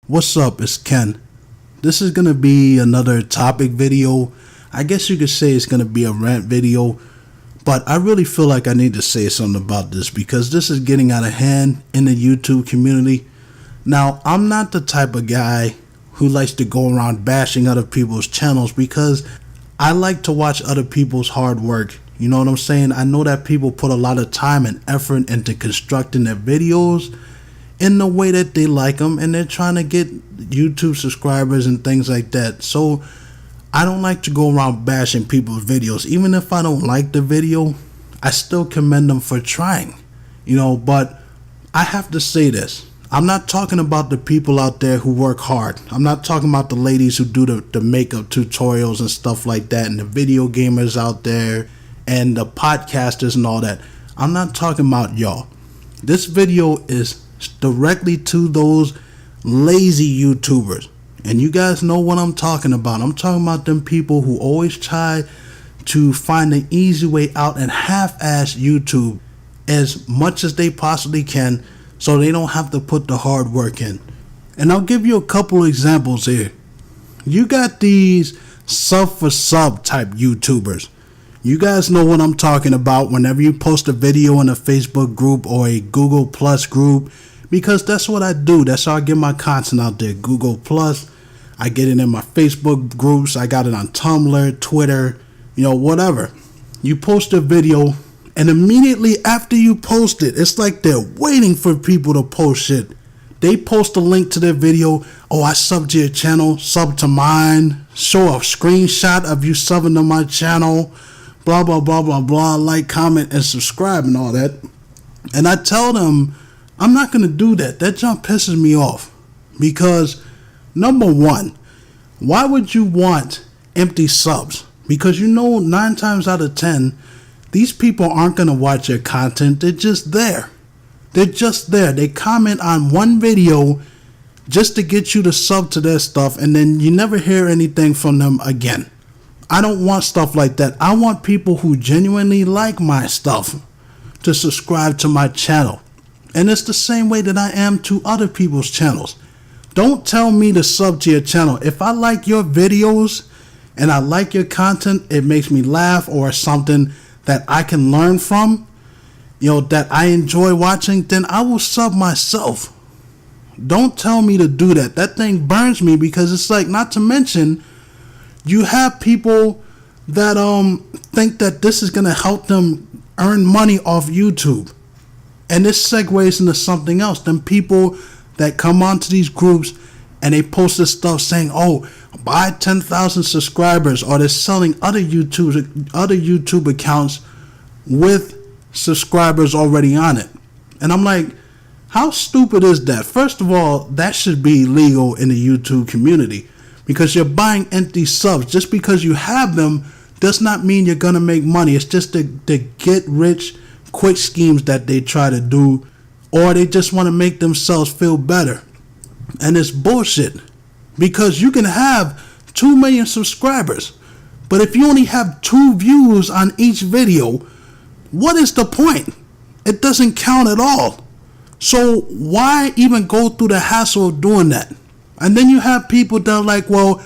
What's up, it's Ken. This is gonna be another topic video. I guess you could say it's gonna be a rant video, but I really feel like I need to say something about this because this is getting out of hand in the YouTube community. Now, I'm not the type of guy who likes to go around bashing other people's channels because I like to watch other people's hard work. You know what I'm saying? I know that people put a lot of time and effort into constructing their videos in the way that they like them, and they're trying to get YouTube subscribers and things like that. So I don't like to go around bashing people's videos. Even if I don't like the video, I still commend them for trying, but I have to say this. I'm not talking about the people out there who work hard. I'm not talking about the ladies who do the makeup tutorials and stuff like that, and the video gamers out there and the podcasters and all that. I'm not talking about y'all. This video is directly to those lazy YouTubers, and you guys know what I'm talking about. I'm talking about them people who always try to find an easy way out and half-ass YouTube as much as they possibly can so they don't have to put the hard work in. And I'll give you a couple examples here. You got these sub for sub type YouTubers. You guys know what I'm talking about whenever you post a video in a Facebook group or a Google Plus group, because that's what I do. That's how I get my content out there. Google Plus, I get it in my Facebook groups. I got it on Tumblr, Twitter, whatever. You post a video, and immediately after you post it, it's like they're waiting for people to post shit. They post a link to their video. Oh, I subbed to your channel, sub to mine, show a screenshot of you subbing to my channel, blah, blah, blah, blah, blah, like, comment, and subscribe and all that. And I tell them, I'm not going to do that. That jump pisses me off. Because, number one, why would you want empty subs? Because 9 times out of 10, these people aren't going to watch your content. They're just there. They're just there. They comment on one video just to get you to sub to their stuff, and then you never hear anything from them again. I don't want stuff like that. I want people who genuinely like my stuff to subscribe to my channel. And it's the same way that I am to other people's channels. Don't tell me to sub to your channel. If I like your videos and I like your content, it makes me laugh, or something that I can learn from, that I enjoy watching, then I will sub myself. Don't tell me to do that. That thing burns me, because it's like, not to mention, you have people that think that this is going to help them earn money off YouTube. And this segues into something else. Them people that come onto these groups and they post this stuff saying, oh, buy 10,000 subscribers, or they're selling other YouTube accounts with subscribers already on it. And I'm like, how stupid is that? First of all, that should be illegal in the YouTube community, because you're buying empty subs. Just because you have them does not mean you're going to make money. It's just the get rich quick schemes that they try to do, or they just want to make themselves feel better. And it's bullshit, because you can have 2 million subscribers, but if you only have 2 views on each video, what is the point? It doesn't count at all. So why even go through the hassle of doing that? And then you have people that are like, well,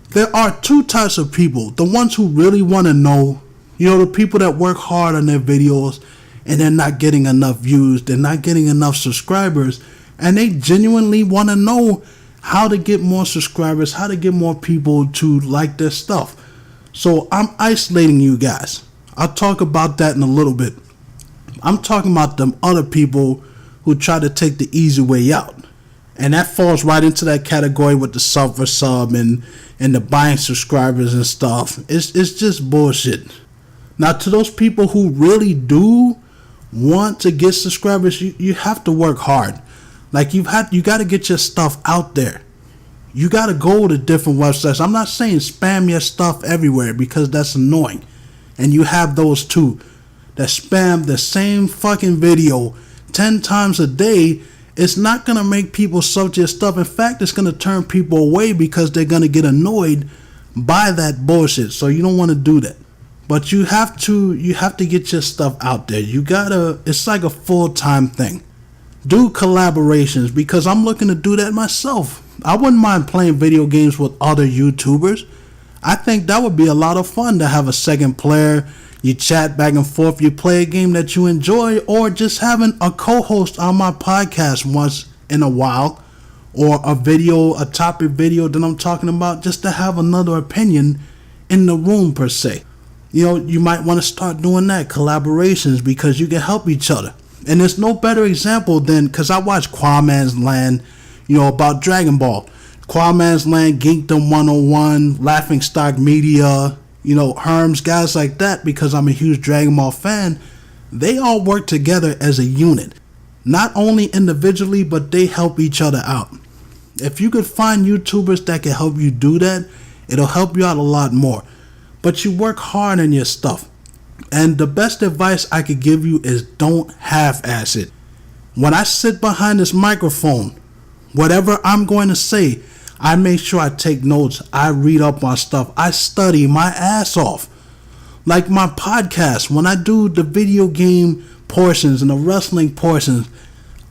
there are 2 types of people. The ones who really want to know, the people that work hard on their videos and they're not getting enough views, they're not getting enough subscribers, and they genuinely want to know how to get more subscribers, how to get more people to like their stuff. So I'm isolating you guys. I'll talk about that in a little bit. I'm talking about them other people who try to take the easy way out. And that falls right into that category with the sub for sub and the buying subscribers and stuff. It's just bullshit. Now, to those people who really do want to get subscribers, you have to work hard. Like, you got to get your stuff out there. You got to go to different websites. I'm not saying spam your stuff everywhere, because that's annoying. And you have those too that spam the same fucking video 10 times a day. It's not going to make people sub to your stuff. In fact, it's going to turn people away, because they're going to get annoyed by that bullshit. So you don't want to do that. But you have to get your stuff out there. It's like a full-time thing. Do collaborations, because I'm looking to do that myself. I wouldn't mind playing video games with other YouTubers. I think that would be a lot of fun to have a second player. You chat back and forth, you play a game that you enjoy, or just having a co-host on my podcast once in a while, or a topic video that I'm talking about, just to have another opinion in the room per se. You might want to start doing that, collaborations, because you can help each other. And there's no better example than, because I watched Quaman's Land, about Dragon Ball. Quaman's Land, Geekdom 101, Laughing Stock Media, Herms, guys like that, because I'm a huge Dragon Ball fan. They all work together as a unit. Not only individually, but they help each other out. If you could find YouTubers that can help you do that, it'll help you out a lot more. But you work hard on your stuff. And the best advice I could give you is don't half-ass it. When I sit behind this microphone, whatever I'm going to say, I make sure I take notes. I read up on stuff. I study my ass off. Like my podcast, when I do the video game portions and the wrestling portions,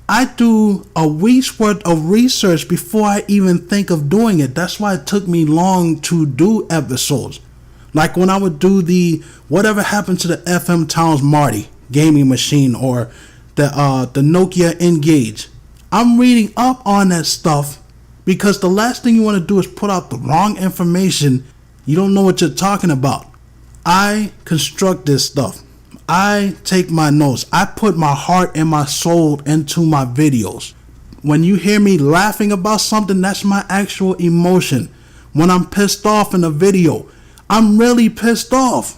I do a week's worth of research before I even think of doing it. That's why it took me long to do episodes. Like when I would do the whatever happened to the FM Towns Marty gaming machine, or the Nokia Engage. I'm reading up on that stuff, because the last thing you want to do is put out the wrong information. You don't know what you're talking about. I construct this stuff. I take my notes. I put my heart and my soul into my videos. When you hear me laughing about something, that's my actual emotion. When I'm pissed off in a video, I'm really pissed off.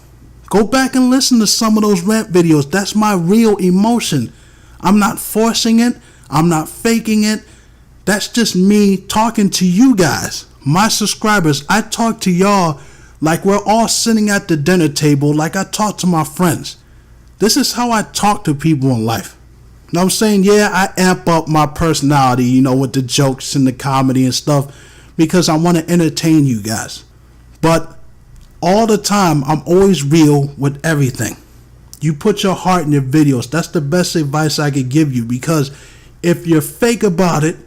Go back and listen to some of those rant videos. That's my real emotion. I'm not forcing it. I'm not faking it. That's just me talking to you guys, my subscribers. I talk to y'all like we're all sitting at the dinner table, like I talk to my friends. This is how I talk to people in life. You know what I'm saying? Yeah, I amp up my personality, with the jokes and the comedy and stuff, because I want to entertain you guys. But all the time, I'm always real with everything. You put your heart in your videos. That's the best advice I could give you, because if you're fake about it,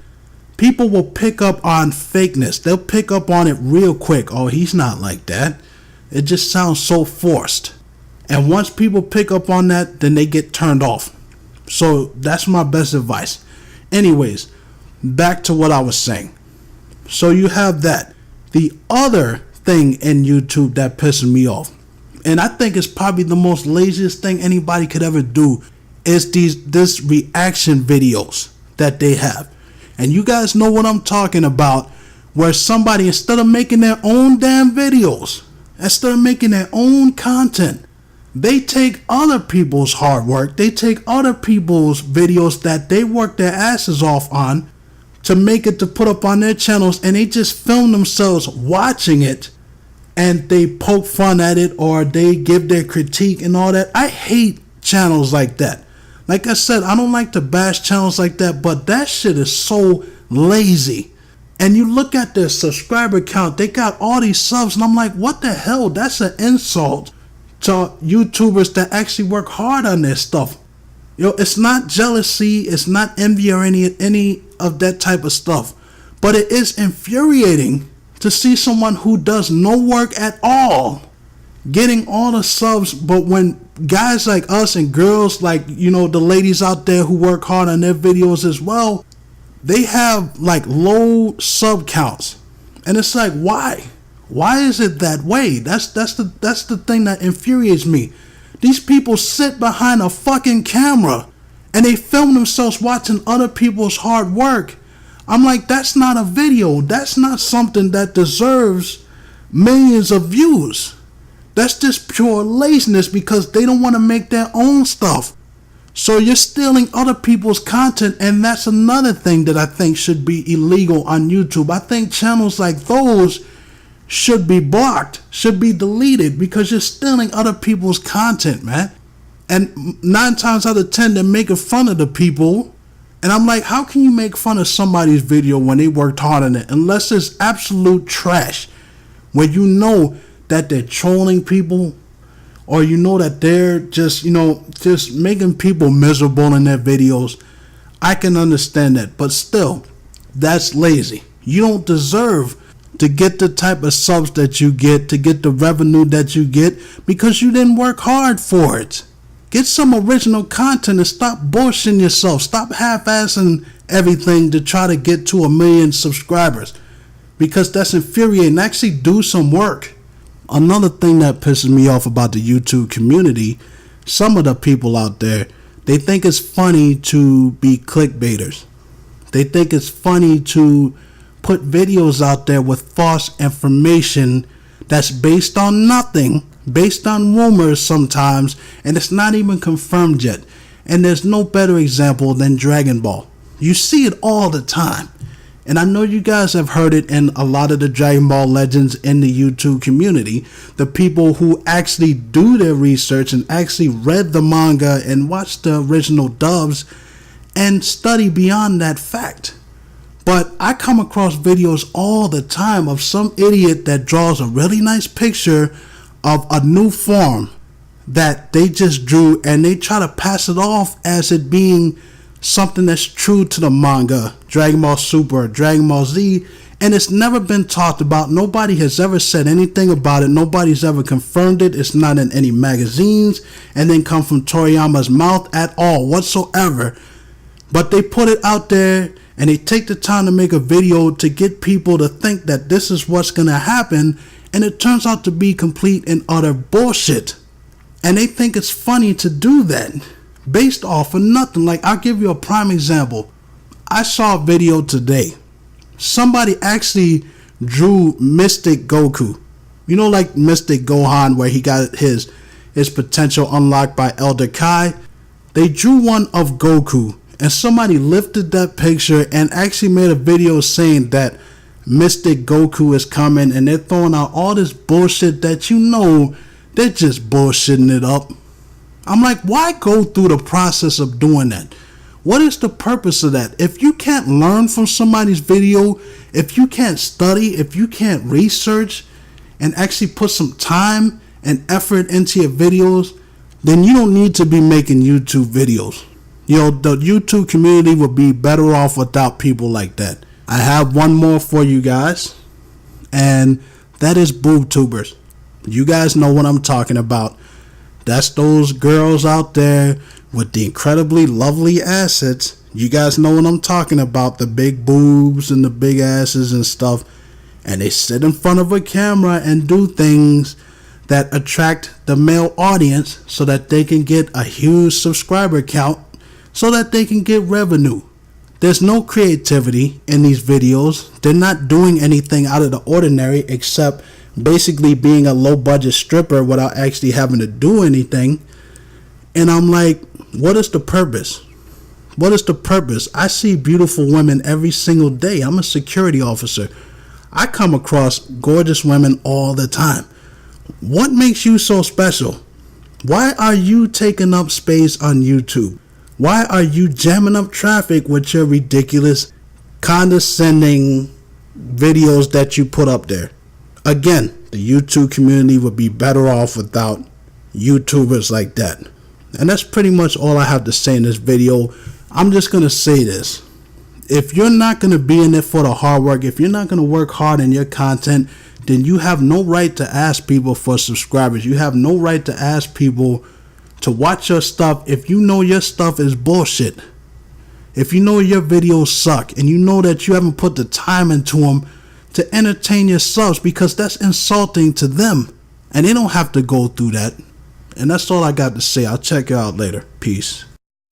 people will pick up on fakeness. They'll pick up on it real quick. Oh, he's not like that. It just sounds so forced. And once people pick up on that, then they get turned off. So that's my best advice. Anyways, back to what I was saying. So you have that. The other thing in YouTube that pisses me off, and I think it's probably the most laziest thing anybody could ever do, is this reaction videos that they have. And you guys know what I'm talking about, where somebody, instead of making their own damn videos, instead of making their own content, they take other people's hard work, they take other people's videos that they work their asses off on to make it to put up on their channels, and they just film themselves watching it, and they poke fun at it, or they give their critique and all that. I hate channels like that. Like I said, I don't like to bash channels like that, but that shit is so lazy. And you look at their subscriber count, they got all these subs, and I'm like, what the hell? That's an insult to YouTubers that actually work hard on their stuff. It's not jealousy, it's not envy or any of that type of stuff. But it is infuriating to see someone who does no work at all getting all the subs, but when guys like us and girls like, the ladies out there who work hard on their videos as well, they have like low sub counts. And it's like, why? Why is it that way? That's the thing that infuriates me. These people sit behind a fucking camera and they film themselves watching other people's hard work. I'm like, that's not a video. That's not something that deserves millions of views. That's just pure laziness, because they don't want to make their own stuff. So you're stealing other people's content, and that's another thing that I think should be illegal on YouTube. I think channels like those should be blocked, should be deleted, because you're stealing other people's content, man. And 9 times out of 10, they're making fun of the people. And I'm like, how can you make fun of somebody's video when they worked hard on it? Unless it's absolute trash, where you know that they're trolling people, or that they're just, just making people miserable in their videos. I can understand that, but still, that's lazy. You don't deserve to get the type of subs that you get, to get the revenue that you get, because you didn't work hard for it. Get some original content and stop bullshitting yourself. Stop half-assing everything to try to get to 1 million subscribers, because that's infuriating. Actually do some work. Another thing that pisses me off about the YouTube community, some of the people out there, they think it's funny to be clickbaiters. They think it's funny to put videos out there with false information that's based on nothing, based on rumors sometimes, and it's not even confirmed yet. And there's no better example than Dragon Ball. You see it all the time. And I know you guys have heard it in a lot of the Dragon Ball legends in the YouTube community. The people who actually do their research and actually read the manga and watched the original dubs and study beyond that fact. But I come across videos all the time of some idiot that draws a really nice picture of a new form that they just drew, and they try to pass it off as it being something that's true to the manga, Dragon Ball Super, Dragon Ball Z, and it's never been talked about. Nobody has ever said anything about it. Nobody's ever confirmed it. It's not in any magazines and then come from Toriyama's mouth at all whatsoever. But they put it out there and they take the time to make a video to get people to think that this is what's going to happen, and it turns out to be complete and utter bullshit. And they think it's funny to do that based off of nothing. Like, I'll give you a prime example. I saw a video today. Somebody actually drew Mystic Goku. You know, like Mystic Gohan, where he got his potential unlocked by Elder Kai. They drew one of Goku, and somebody lifted that picture and actually made a video saying that Mystic Goku is coming, and they're throwing out all this bullshit that you know they're just bullshitting it up. I'm like, why go through the process of doing that? What is the purpose of that? If you can't learn from somebody's video, if you can't study, if you can't research and actually put some time and effort into your videos, then you don't need to be making YouTube videos. You know, the YouTube community would be better off without people like that. I have one more for you guys, and that is BoobTubers. You guys know what I'm talking about. That's those girls out there with the incredibly lovely assets. You guys know what I'm talking about. The big boobs and the big asses and stuff. And they sit in front of a camera and do things that attract the male audience so that they can get a huge subscriber count, so that they can get revenue. There's no creativity in these videos. They're not doing anything out of the ordinary except basically being a low budget stripper without actually having to do anything. And I'm like, what is the purpose? What is the purpose? I see beautiful women every single day. I'm a security officer. I come across gorgeous women all the time. What makes you so special? Why are you taking up space on YouTube? Why are you jamming up traffic with your ridiculous, condescending videos that you put up there? Again, the YouTube community would be better off without YouTubers like that. And that's pretty much all I have to say in this video. I'm just going to say this. If you're not going to be in it for the hard work, if you're not going to work hard in your content, then you have no right to ask people for subscribers. You have no right to ask people to watch your stuff if you know your stuff is bullshit. If you know your videos suck and you know that you haven't put the time into them to entertain your subs, because that's insulting to them. And they don't have to go through that. And that's all I got to say. I'll check you out later. Peace.